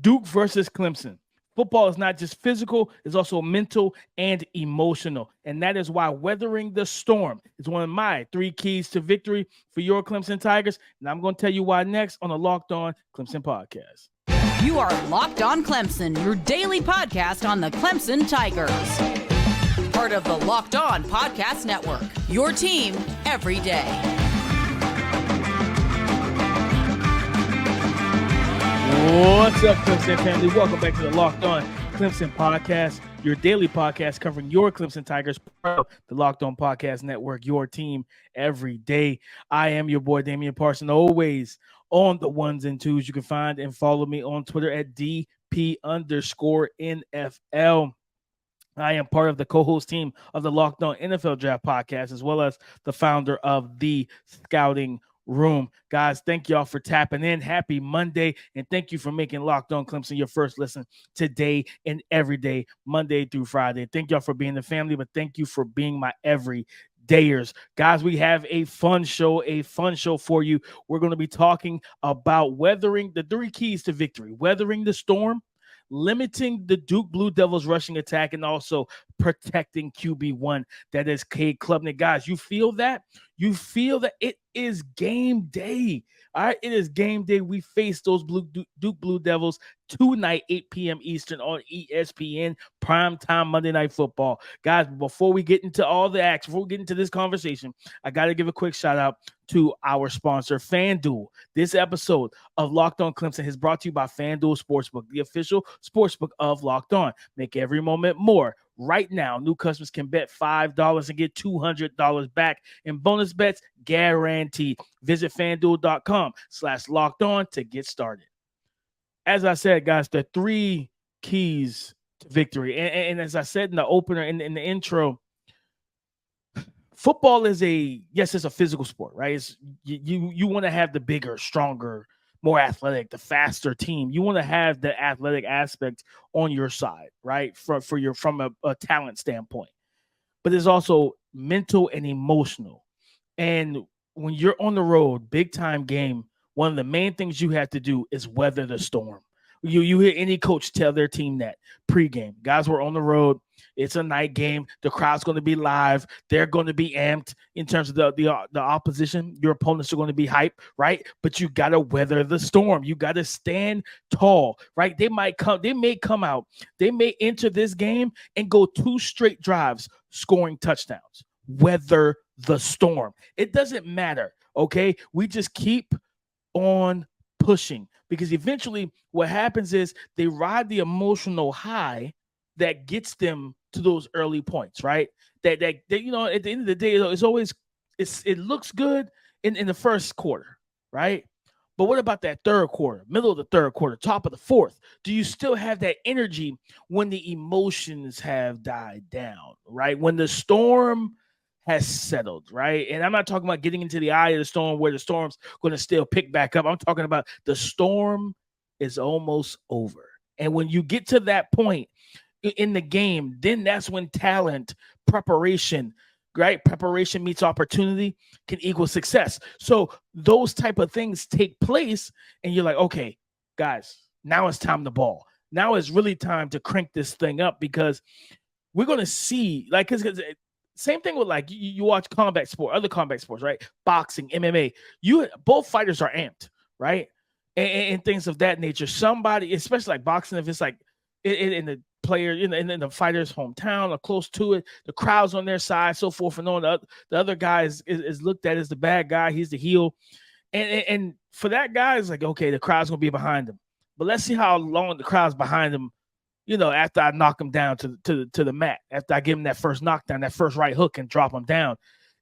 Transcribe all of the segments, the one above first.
Duke versus Clemson. Football is not just physical, it's also mental and emotional. And that is why weathering the storm is one of my 3 keys to victory for your Clemson Tigers. And I'm going to tell you why next on the Locked On Clemson podcast. You are Locked On Clemson, your daily podcast on the Clemson Tigers. Part of the Locked On Podcast Network, your team every day. What's up, Clemson family? Welcome back to the Locked On Clemson podcast, your daily podcast covering your Clemson Tigers, the Locked On Podcast Network, your team every day. I am your boy, Damian Parson, always on the ones and twos. You can find and follow me on Twitter at DP_NFL. I am part of the co-host team of the Locked On NFL Draft podcast, as well as the founder of the Scouting Room. Guys, thank y'all for tapping in. Happy Monday, and thank you for making Locked On Clemson your first listen today and every day, Monday through Friday. Thank y'all for being the family, but thank you for being my everydayers. Guys, we have a fun show for you. We're going to be talking about weathering the 3 keys to victory, weathering the storm, limiting the Duke Blue Devils rushing attack, and also protecting QB1. That is Cade Klubnik. Guys, you feel that? You feel that it is game day. All right, it is game day. We face those Duke Blue Devils tonight, 8 p.m. Eastern on ESPN, primetime Monday Night Football. Guys, before we get into all the action, before we get into this conversation, I got to give a quick shout out to our sponsor, FanDuel. This episode of Locked On Clemson is brought to you by FanDuel Sportsbook, the official sportsbook of Locked On. Make every moment more. Right now, new customers can bet $5 and get $200 back in bonus bets guaranteed. Visit FanDuel.com/locked-on to get started. As I said, guys, the 3 keys to victory. And as I said in the opener, in the intro, football is it's a physical sport, right? It's, you want to have the bigger, stronger, more athletic, the faster team. You want to have the athletic aspect on your side, right? From a talent standpoint. But it's also mental and emotional. And when you're on the road, big time game, one of the main things you have to do is weather the storm. You hear any coach tell their team that pregame. Guys, we're on the road. It's a night game. The crowd's going to be live. They're going to be amped in terms of the opposition. Your opponents are going to be hyped, right? But you got to weather the storm. You got to stand tall, right? They may come out. They may enter this game and go 2 straight drives scoring touchdowns. Weather the storm. It doesn't matter, okay? We just keep on pushing, because eventually what happens is they ride the emotional high that gets them to those early points, right? That at the end of the day, it looks good in the first quarter, right? But what about that third quarter, middle of the third quarter, top of the fourth? Do you still have that energy when the emotions have died down, right? When the storm has settled, right? And I'm not talking about getting into the eye of the storm where the storm's going to still pick back up. I'm talking about the storm is almost over. And when you get to that point in the game, then that's when talent, preparation, right? Preparation meets opportunity can equal success. So those type of things take place, and you're like, okay, guys, now it's time to ball. Now it's really time to crank this thing up, because we're going to see, like, because same thing with, like, you watch other combat sports, right? Boxing, MMA. Both fighters are amped, right? And things of that nature. Somebody, especially like boxing, if it's like in the player, in the fighter's hometown or close to it, the crowd's on their side, so forth and on. The other guy is looked at as the bad guy. He's the heel. And for that guy, it's like, okay, the crowd's going to be behind him. But let's see how long the crowd's behind him, after I knock him down to the mat, after I give him that first knockdown, that first right hook and drop him down.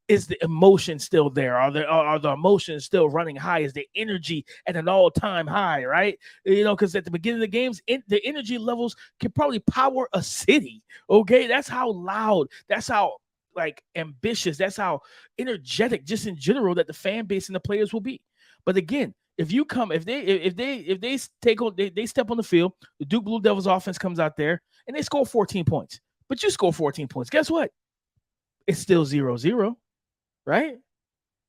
Is the emotion still there? Are the emotions still running high? Is the energy at an all-time high, right? Because at the beginning of the games, the energy levels can probably power a city, okay? That's how loud, that's how, like, ambitious, that's how energetic just in general that the fan base and the players will be. But again, if they step on the field, the Duke Blue Devils offense comes out there and they score 14 points. But you score 14 points. Guess what? It's still 0-0, right?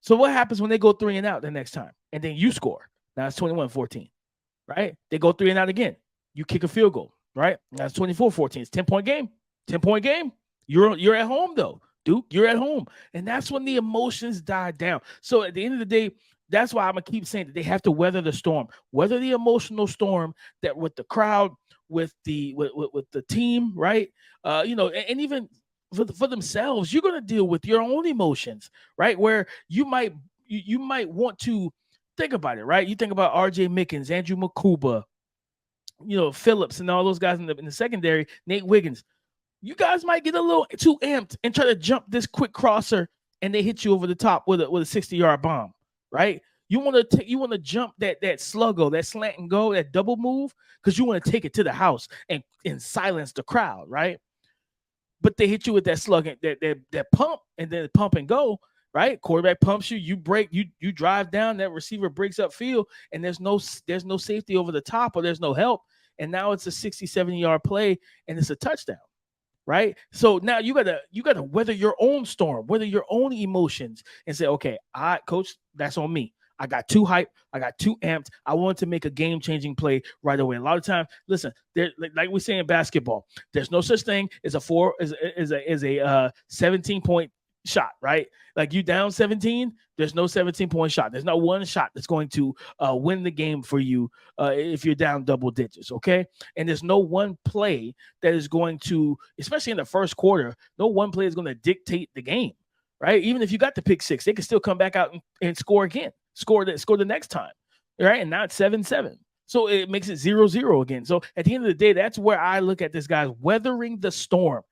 So what happens when they go 3 and out the next time? And then you score. Now it's 21-14, right? They go 3 and out again. you kick a field goal, right? That's 24-14. It's 10-point game. 10-point game. You're at home though, Duke. You're at home, and that's when the emotions die down. So at the end of the day, that's why I'm gonna keep saying that they have to weather the storm, weather the emotional storm that with the crowd, with the team, right? And even for themselves, you're gonna deal with your own emotions, right? Where you might want to think about it, right? You think about R.J. Mickens, Andrew Makuba, Phillips, and all those guys in the secondary, Nate Wiggins. You guys might get a little too amped and try to jump this quick crosser, and they hit you over the top with a 60-yard bomb, right? You want to jump that sluggo, that slant and go, that double move, because you want to take it to the house and silence the crowd, right? But they hit you with that slug, that pump, and then pump and go, right? Quarterback pumps you, you break, you drive down, that receiver breaks up field, and there's no safety over the top, or there's no help, and now it's a 60-70-yard play, and it's a touchdown. Right. So now you gotta weather your own storm, weather your own emotions, and say, okay, coach, that's on me. I got too hyped. I got too amped. I wanted to make a game-changing play right away. A lot of times, listen, there, like we say in basketball, there's no such thing as a 17-point shot, right? Like you down 17, there's no 17-point shot. There's not one shot that's going to win the game for you if you're down double digits, okay? And there's no one play that is going to, especially in the first quarter, no one play is going to dictate the game, right? Even if you got the pick six, they can still come back out and score again, score the next time, right? And now it's 7-7. So it makes it 0-0 again. So at the end of the day, that's where I look at this guy weathering the storm,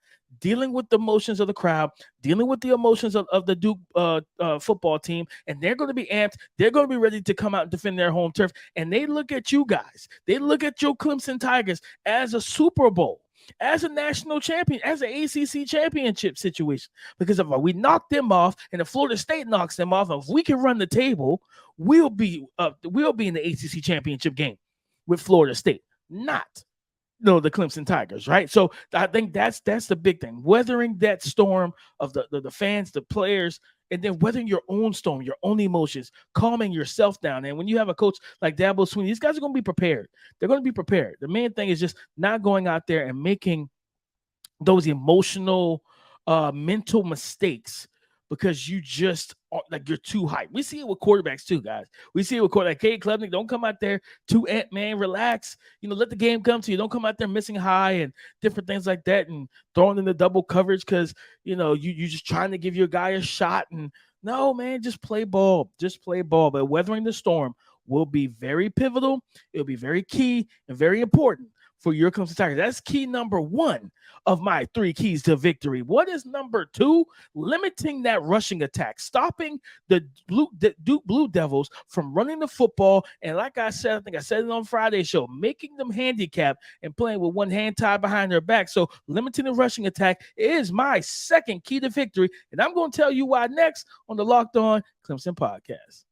dealing with the emotions of the crowd, dealing with the emotions of the Duke football team, and they're going to be amped. They're going to be ready to come out and defend their home turf. And they look at you guys. They look at your Clemson Tigers as a Super Bowl, as a national champion, as an ACC championship situation. Because if we knock them off and if Florida State knocks them off, if we can run the table, we'll be in the ACC championship game with Florida State, not the Clemson Tigers, right? So I think that's the big thing, weathering that storm of the fans, the players, and then weathering your own storm, your own emotions, calming yourself down. And when you have a coach like Dabo Swinney, these guys are going to be prepared. They're going to be prepared. The main thing is just not going out there and making those emotional, mental mistakes because you just like you're too hyped. We see it with quarterbacks too, guys. We see it with quarterbacks. Cade Klubnik, don't come out there too amped, man. Relax. Let the game come to you. Don't come out there missing high and different things like that and throwing in the double coverage because you're just trying to give your guy a shot. And no, man, just play ball. Just play ball. But weathering the storm will be very pivotal. It'll be very key and very important for your Clemson Tigers. That's key number one of my 3 keys to victory. What is number 2? Limiting that rushing attack, stopping the Duke Blue Devils from running the football. And like I said, I think I said it on Friday's show, making them handicapped and playing with one hand tied behind their back. So limiting the rushing attack is my second key to victory. And I'm going to tell you why next on the Locked On Clemson podcast.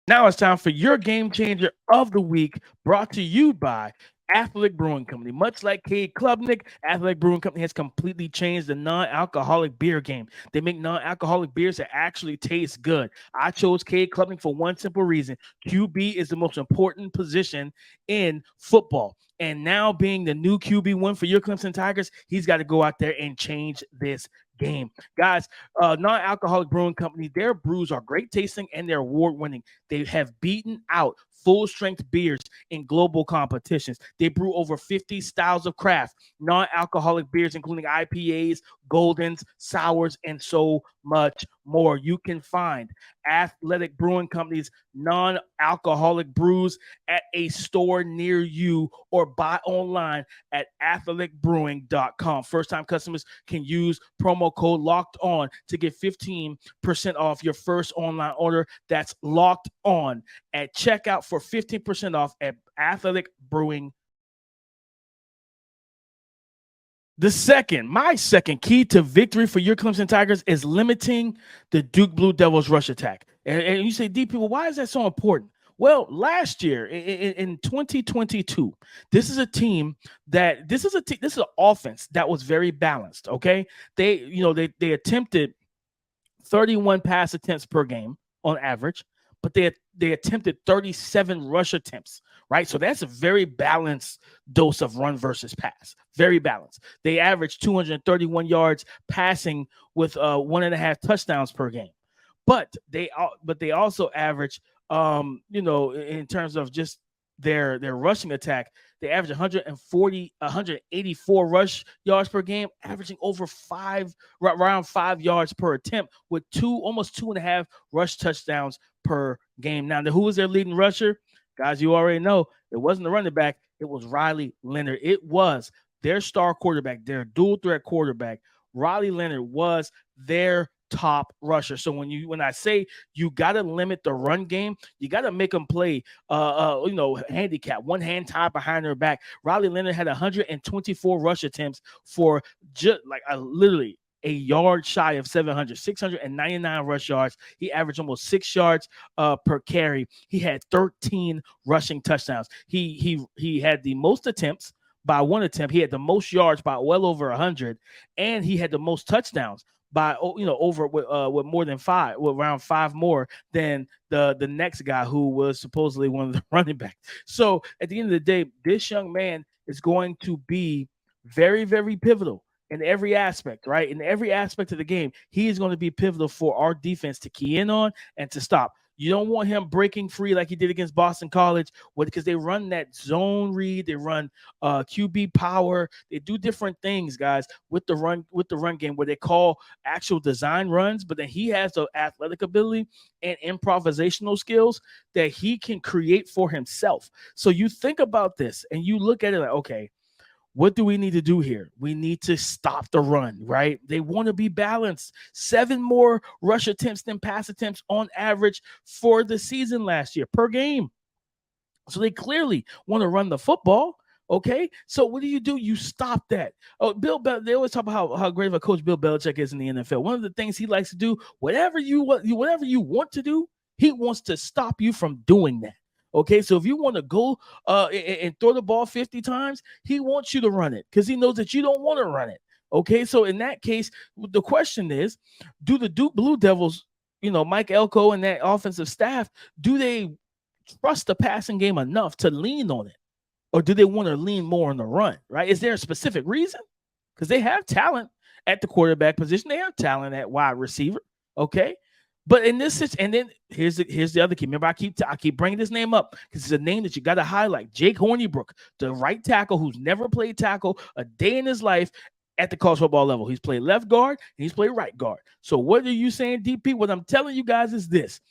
Now it's time for your game changer of the week, brought to you by Athletic Brewing Company. Much like Cade Klubnik, Athletic Brewing Company has completely changed the non-alcoholic beer game. They make non-alcoholic beers that actually taste good. I chose Cade Klubnik for one simple reason. QB is the most important position in football. And now being the new QB1 for your Clemson Tigers, he's got to go out there and change this game. Guys, non-alcoholic brewing company, their brews are great tasting and they're award-winning. They have beaten out full-strength beers in global competitions. They brew over 50 styles of craft, non-alcoholic beers, including IPAs, Goldens, sours, and so much more. You can find Athletic Brewing Company's non-alcoholic brews at a store near you or buy online at athleticbrewing.com. First-time customers can use promo code Locked On to get 15% off your first online order. That's Locked On at checkout for 15% off at Athletic Brewing. My second key to victory for your Clemson Tigers is limiting the Duke Blue Devils rush attack. And you say, DP, well, why is that so important? Well, last year in 2022, this is an offense that was very balanced. Okay, they attempted 31 pass attempts per game on average, but they they attempted 37 rush attempts, right? So that's a very balanced dose of run versus pass. Very balanced. They averaged 231 yards passing with 1.5 touchdowns per game. But they also average, in terms of just their rushing attack, they average 184 rush yards per game, averaging over around 5 yards per attempt, with almost 2.5 rush touchdowns per game. Now, who was their leading rusher? Guys, you already know it wasn't the running back. It was Riley Leonard. It was their star quarterback, their dual threat quarterback. Riley Leonard was their top rusher. So when I say you got to limit the run game, you got to make them play handicap, one hand tied behind their back. Riley Leonard had 124 rush attempts for just literally a yard shy of 699 rush yards. He averaged almost 6 yards per carry. He had 13 rushing touchdowns. He had the most attempts by one attempt. He had the most yards by well over 100, and he had the most touchdowns by over with more than 5, with around 5 more than the next guy who was supposedly one of the running backs. So at the end of the day, this young man is going to be very, very pivotal in every aspect, right? In every aspect of the game, he is going to be pivotal for our defense to key in on and to stop. You don't want him breaking free like he did against Boston College, because they run that zone read, they run QB power, they do different things, guys, with the run game, where they call actual design runs. But then he has the athletic ability and improvisational skills that he can create for himself. So you think about this and you look at it like, okay, what do we need to do here? We need to stop the run, right? They want to be balanced. 7 more rush attempts than pass attempts on average for the season last year per game. So they clearly want to run the football. Okay, so what do? You stop that. Oh, they always talk about how great of a coach Bill Belichick is in the NFL. One of the things he likes to do, whatever you want to do, he wants to stop you from doing that. Okay, so if you want to go and throw the ball 50 times, he wants you to run it because he knows that you don't want to run it. Okay, so in that case, the question is, do the Duke Blue Devils, Mike Elko and that offensive staff, do they trust the passing game enough to lean on it? Or do they want to lean more on the run, right? Is there a specific reason? Because they have talent at the quarterback position. They have talent at wide receiver, okay? But in this situation, and then here's the other key. Remember, I keep bringing this name up because it's a name that you got to highlight. Jake Hornibrook, the right tackle who's never played tackle a day in his life at the college football level. He's played left guard and he's played right guard. So what are you saying, DP? What I'm telling you guys is this.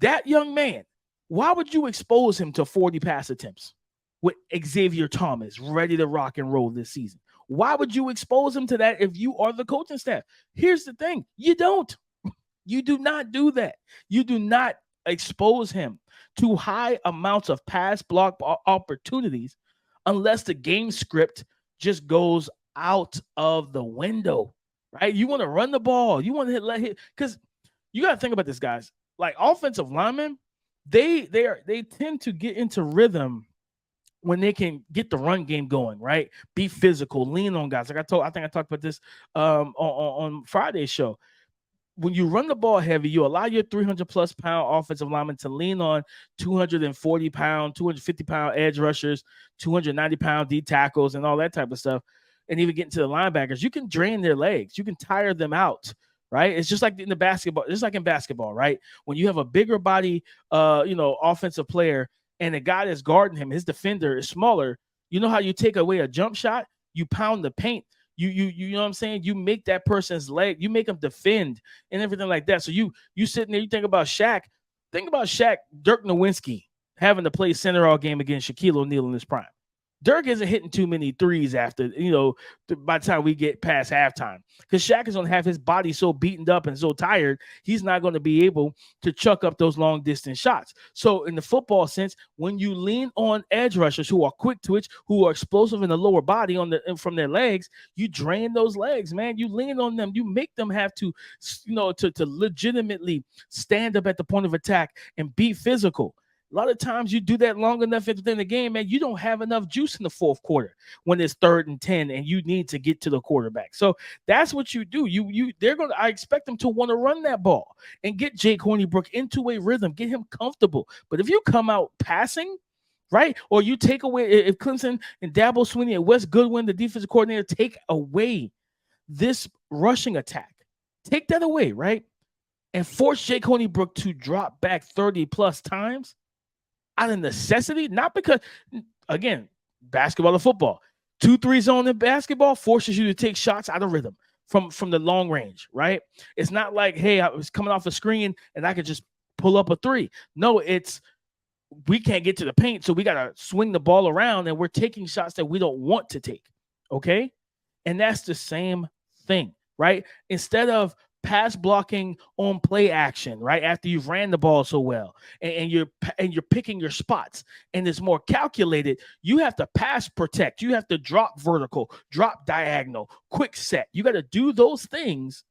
That young man, why would you expose him to 40 pass attempts with Xavier Thomas ready to rock and roll this season? Why would you expose him to that if you are the coaching staff? Here's the thing. You don't. You do not do that. You do not expose him to high amounts of pass block opportunities unless the game script just goes out of the window, right? You want to run the ball. You want to let hit, because you got to think about this, guys. Like offensive linemen, they tend to get into rhythm when they can get the run game going, right? Be physical, lean on guys. Like I think I talked about this on Friday's show. When you run the ball heavy, you allow your 300-plus pound offensive linemen to lean on 240-pound, 250-pound edge rushers, 290-pound D tackles, and all that type of stuff, and even getting to the linebackers. You can drain their legs. You can tire them out, right? It's just like in basketball, right? When you have a bigger body, offensive player, and the guy that's guarding him, his defender is smaller. You know how you take away a jump shot? You pound the paint. You know what I'm saying? You make that person's leg, you make them defend and everything like that. So you sitting there, you think about Shaq. Think about Shaq, Dirk Nowitzki having to play center all game against Shaquille O'Neal in his prime. Dirk isn't hitting too many threes after, by the time we get past halftime, because Shaq is going to have his body so beaten up and so tired, he's not going to be able to chuck up those long distance shots. So in the football sense, when you lean on edge rushers who are quick twitch, who are explosive in the lower body from their legs, you drain those legs, man. You lean on them. You make them have to, to legitimately stand up at the point of attack and be physical. A lot of times you do that long enough within the game, man, you don't have enough juice in the fourth quarter when it's 3rd and 10 and you need to get to the quarterback. So that's what you do. I expect them to want to run that ball and get Jake Hornibrook into a rhythm, get him comfortable. But if you come out passing, right, or you take away, if Clemson and Dabo Swinney and Wes Goodwin, the defensive coordinator, take away this rushing attack, take that away, right, and force Jake Hornibrook to drop back 30 plus times out of necessity, not because, again, basketball or football, 2-3 zone in basketball forces you to take shots out of rhythm from the long range, right? It's not like, hey, I was coming off a screen and I could just pull up a 3. No, it's we can't get to the paint, so we got to swing the ball around and we're taking shots that we don't want to take, okay? And that's the same thing, right? Instead of pass blocking on play action, right, after you've ran the ball so well, and you're picking your spots, and it's more calculated, you have to pass protect, you have to drop vertical, drop diagonal, quick set. You got to do those things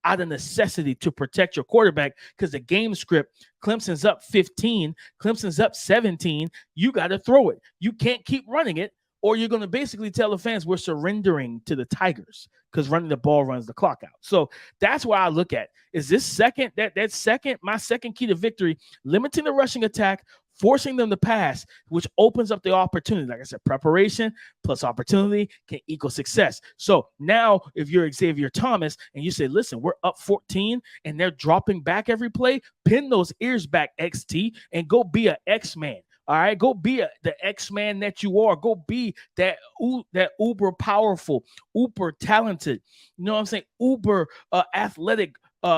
out of necessity to protect your quarterback, because the game script, Clemson's up 15, Clemson's up 17, you got to throw it. You can't keep running it, or you're going to basically tell the fans we're surrendering to the Tigers, because running the ball runs the clock out. So that's where I look at. Is this second, my second key to victory, limiting the rushing attack, forcing them to pass, which opens up the opportunity. Like I said, preparation plus opportunity can equal success. So now if you're Xavier Thomas and you say, listen, we're up 14 and they're dropping back every play, pin those ears back, XT, and go be an X-Man. All right, go be the X-Man that you are. Go be that uber powerful, uber talented, you know what I'm saying, uber athletic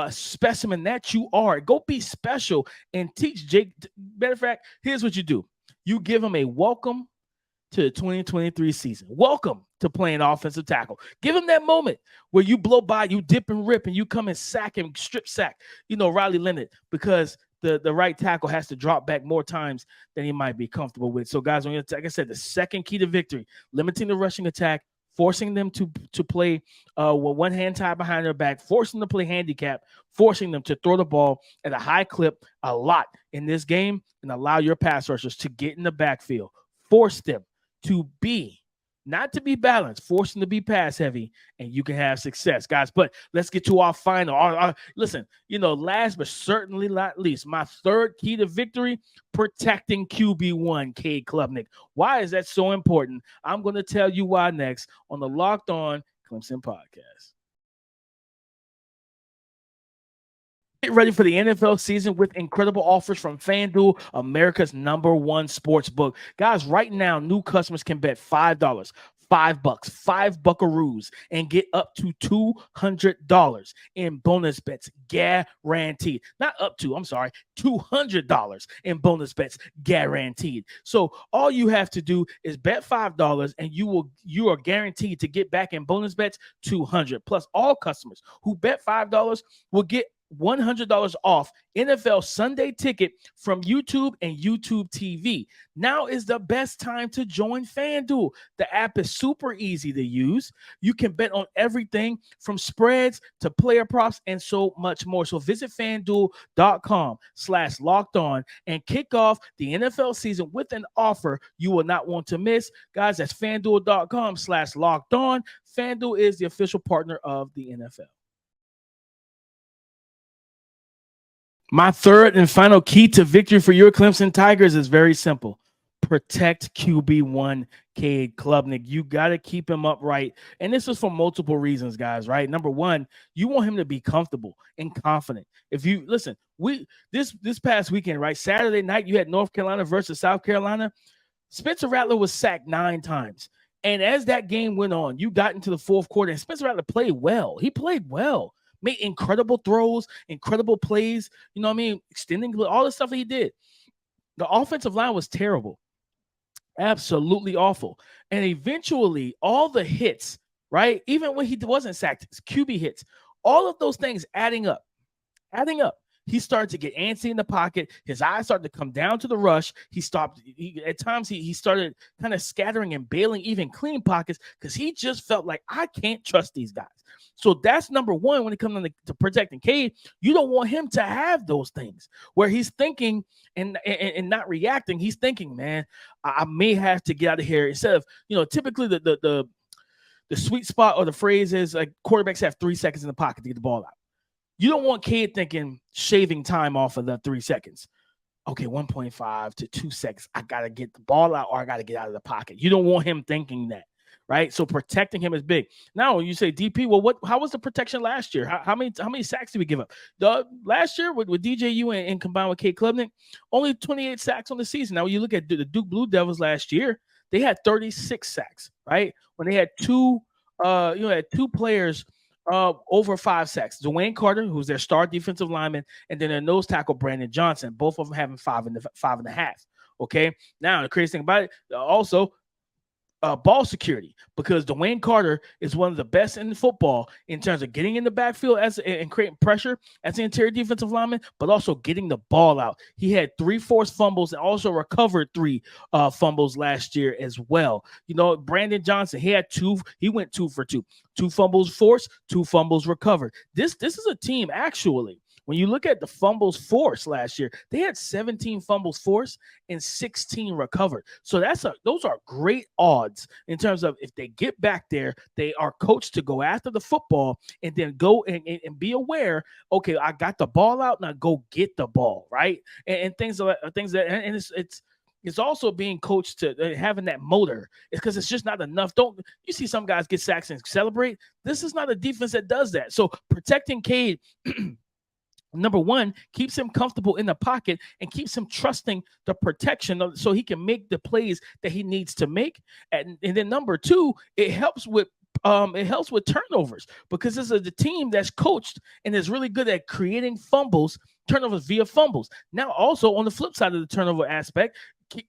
specimen that you are. Go be special and teach Jake. Matter of fact, here's what you do. You give him a welcome to the 2023 season. Welcome to playing offensive tackle. Give him that moment where you blow by, you dip and rip, and you come and sack him, strip sack, Riley Leonard, because the right tackle has to drop back more times than he might be comfortable with. So, guys, like I said, the second key to victory, limiting the rushing attack, forcing them to play with one hand tied behind their back, forcing them to play handicap, forcing them to throw the ball at a high clip a lot in this game, and allow your pass rushers to get in the backfield. Force them to be, not to be balanced, force them to be pass heavy, and you can have success, guys. But let's get to our final. Listen, last but certainly not least, my third key to victory, protecting QB1, Cade Klubnik. Why is that so important? I'm going to tell you why next on the Locked On Clemson podcast. Get ready for the NFL season with incredible offers from FanDuel, America's #1 sports book. Guys, right now, new customers can bet $5, $5, 5 buckaroos, and get up to $200 in bonus bets guaranteed. Not up to, I'm sorry, $200 in bonus bets guaranteed. So all you have to do is bet $5 and you are guaranteed to get back in bonus bets $200. Plus, all customers who bet $5 will get $100 off NFL Sunday Ticket from YouTube and YouTube TV. Now is the best time to join FanDuel. The app is super easy to use. You can bet on everything from spreads to player props and so much more. So visit FanDuel.com/lockedon and kick off the NFL season with an offer you will not want to miss. Guys, that's FanDuel.com/lockedon. FanDuel is the official partner of the NFL. My third and final key to victory for your Clemson Tigers is very simple. Protect QB1, Cade Klubnik. You got to keep him upright. And this is for multiple reasons, guys, right? Number one, you want him to be comfortable and confident. If you listen, this past weekend, right? Saturday night, you had North Carolina versus South Carolina. Spencer Rattler was sacked 9 times. And as that game went on, you got into the fourth quarter, and Spencer Rattler played well. He played well. Made incredible throws, incredible plays, extending all the stuff that he did. The offensive line was terrible. Absolutely awful. And eventually, all the hits, right, even when he wasn't sacked, QB hits, all of those things adding up. he started to get antsy in the pocket. His eyes started to come down to the rush. He stopped. At times, he started kind of scattering and bailing even clean pockets because he just felt like, I can't trust these guys. So that's number one when it comes to protecting Cade. You don't want him to have those things where he's thinking and not reacting. He's thinking, man, I may have to get out of here. Instead of, typically the sweet spot or the phrase is like quarterbacks have 3 seconds in the pocket to get the ball out. You don't want Cade thinking shaving time off of the 3 seconds. Okay, 1.5 to 2 seconds. I got to get the ball out or I got to get out of the pocket. You don't want him thinking that, right? So protecting him is big. Now, you say DP, well, how was the protection last year? How many sacks did we give up? Last year with DJU and combined with Cade Klubnik, only 28 sacks on the season. Now, when you look at the Duke Blue Devils last year, they had 36 sacks, right? When they had two players over 5 sacks. Dwayne Carter, who's their star defensive lineman, and then their nose tackle, Brandon Johnson, both of them having 5.5. Okay. Now, the crazy thing about it, also, ball security, because Dwayne Carter is one of the best in football in terms of getting in the backfield and creating pressure as an interior defensive lineman, but also getting the ball out. He had 3 forced fumbles and also recovered 3 fumbles last year as well. Brandon Johnson, he went 2 for 2. 2 fumbles forced, 2 fumbles recovered. This is a team, actually. When you look at the fumbles forced last year, they had 17 fumbles forced and 16 recovered. So those are great odds in terms of if they get back there, they are coached to go after the football and then go and be aware, okay, I got the ball out, now go get the ball, right? And things and it's also being coached to having that motor. It's because it's just not enough. You see some guys get sacks and celebrate. This is not a defense that does that. So protecting Cade number one, keeps him comfortable in the pocket and keeps him trusting the protection so he can make the plays that he needs to make. And then number two, it helps with turnovers, because this is the team that's coached and is really good at creating turnovers via fumbles. Now, also on the flip side of the turnover aspect,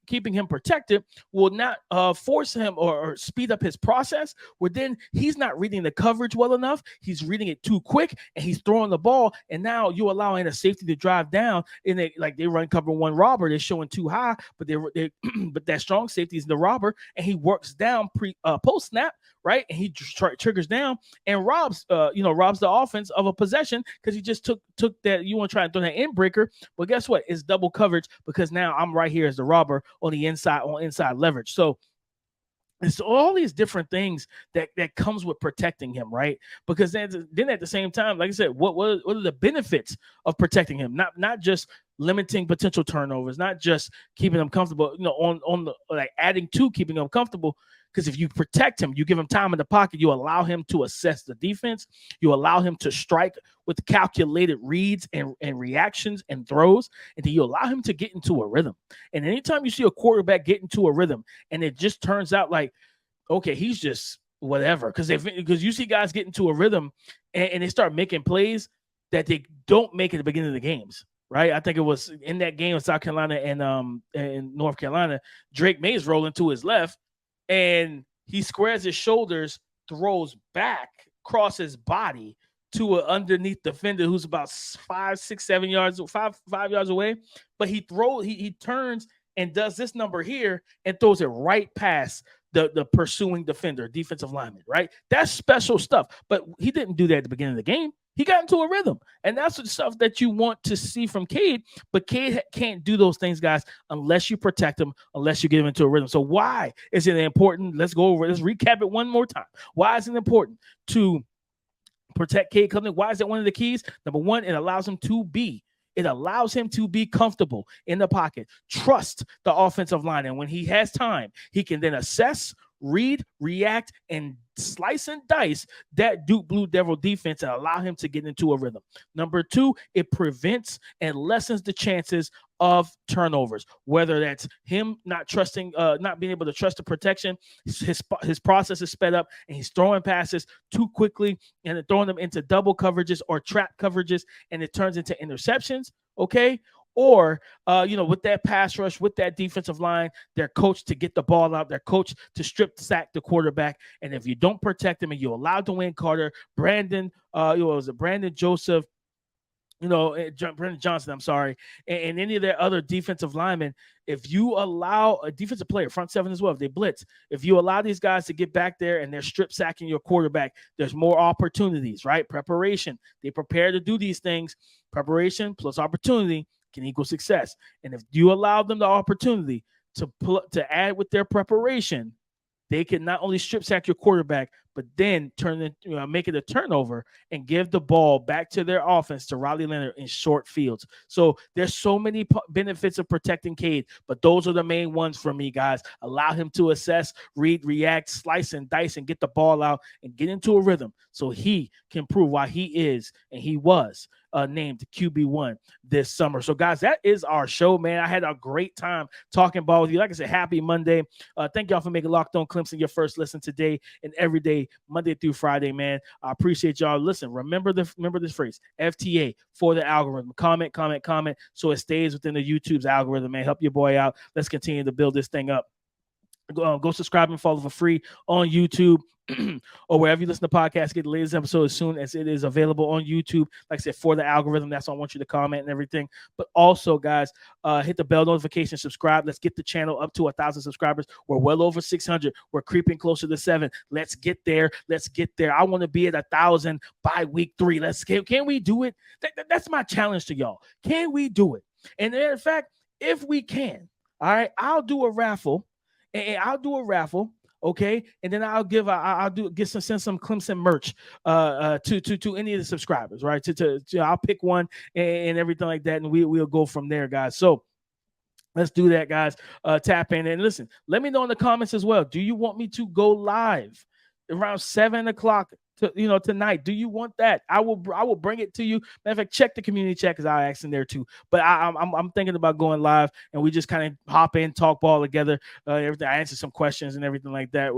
keeping him protected will not force him or speed up his process, where then he's not reading the coverage well enough. He's reading it too quick and he's throwing the ball. And now you're allowing a safety to drive down like they run cover one robber. They're showing too high, but but that strong safety is the robber, and he works down post snap, right? And he triggers down and robs the offense of a possession because he just took that. You want to try and throw that in breaker, but guess what? It's double coverage because now I'm right here as the robber on the inside leverage. So it's all these different things that comes with protecting him, right? Because then at the same time, like I said, what are the benefits of protecting him? Not just limiting potential turnovers, not just keeping him comfortable, on the adding to keeping him comfortable. Because if you protect him, you give him time in the pocket, you allow him to assess the defense, you allow him to strike with calculated reads and reactions and throws, and then you allow him to get into a rhythm. And anytime you see a quarterback get into a rhythm and it just turns out like, okay, he's just whatever. Because you see guys get into a rhythm and they start making plays that they don't make at the beginning of the games. Right, I think it was in that game of South Carolina and North Carolina, Drake Mays rolling to his left, and he squares his shoulders, throws back, crosses his body to an underneath defender who's about 5 yards away. But he turns and does this number here and throws it right past the pursuing defensive lineman, right? That's special stuff. But he didn't do that at the beginning of the game. He got into a rhythm, and that's the stuff that you want to see from Cade. But Cade can't do those things, guys, unless you protect him, unless you get him into a rhythm. So why is it important? Let's recap it one more time. Why is it important to protect Cade Klubnik? Why is that one of the keys? Number one, it allows him to be comfortable in the pocket, trust the offensive line, and when he has time, he can then assess, read, react, and slice and dice that Duke Blue Devil defense and allow him to get into a rhythm. Number two, it prevents and lessens the chances of turnovers, whether that's him not being able to trust the protection. His process is sped up and he's throwing passes too quickly and then throwing them into double coverages or trap coverages, and it turns into interceptions. Okay. Or, with that pass rush, with that defensive line, they're coached to get the ball out. They're coached to sack the quarterback. And if you don't protect him and you allow Dwayne Carter, Brandon Joseph, Brendan Johnson, I'm sorry, and any of their other defensive linemen, if you allow a defensive player, front seven as well, if they blitz, if you allow these guys to get back there and they're strip sacking your quarterback, there's more opportunities, right? Preparation. They prepare to do these things. Preparation plus opportunity can equal success. And if you allow them the opportunity to add with their preparation, they can not only strip sack your quarterback, but then make it a turnover and give the ball back to their offense, to Riley Leonard, in short fields. So there's so many benefits of protecting Cade, but those are the main ones for me, guys. Allow him to assess, read, react, slice and dice, and get the ball out and get into a rhythm so he can prove why he is and he was named QB1 this summer. So, guys, that is our show, man. I had a great time talking ball with you. Like I said, happy Monday. Thank y'all for making Locked On Clemson your first listen today and every day, Monday through Friday, man. I appreciate y'all. Listen, remember this phrase, FTA, for the algorithm. Comment, so it stays within the YouTube's algorithm, man. Help your boy out. Let's continue to build this thing up. Go subscribe and follow for free on YouTube or wherever you listen to podcasts. Get the latest episode as soon as it is available on YouTube. Like I said, for the algorithm, that's why I want you to comment and everything. But also, guys, hit the bell notification, subscribe. Let's get the channel up to 1,000 subscribers. We're well over 600. We're creeping closer to 7. Let's get there. I want to be at 1,000 by week 3. Can we do it? That's my challenge to y'all. Can we do it? And in fact, if we can, all right, I'll do a raffle. And I'll do a raffle, okay, and then I'll send some Clemson merch to any of the subscribers, right? I'll pick one and everything like that, and we'll go from there, guys. So let's do that, guys. Tap in and listen. Let me know in the comments as well. Do you want me to go live around 7:00 tonight? Do you want that? I will bring it to you. Matter of fact, check the community chat because I asked in there too. But I'm thinking about going live and we just kind of hop in, talk ball together, everything. I answer some questions and everything like that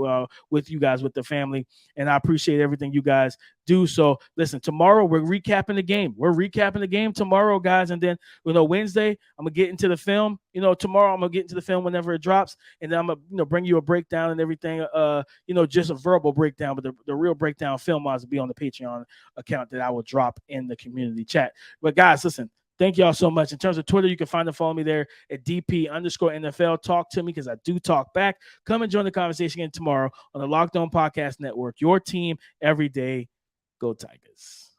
with you guys, with the family. And I appreciate everything you guys do. So listen, tomorrow we're recapping the game. We're recapping the game tomorrow, guys. And then Wednesday, I'm gonna get into the film. Tomorrow I'm gonna get into the film whenever it drops, and then I'm gonna bring you a breakdown and everything. Just a verbal breakdown, but the real breakdown film wise will be on the Patreon account that I will drop in the community chat. But guys, listen. Thank y'all so much. In terms of Twitter, you can find and follow me there at DP_NFL. Talk to me because I do talk back. Come and join the conversation again tomorrow on the Locked On Podcast Network. Your team every day. Go Tigers.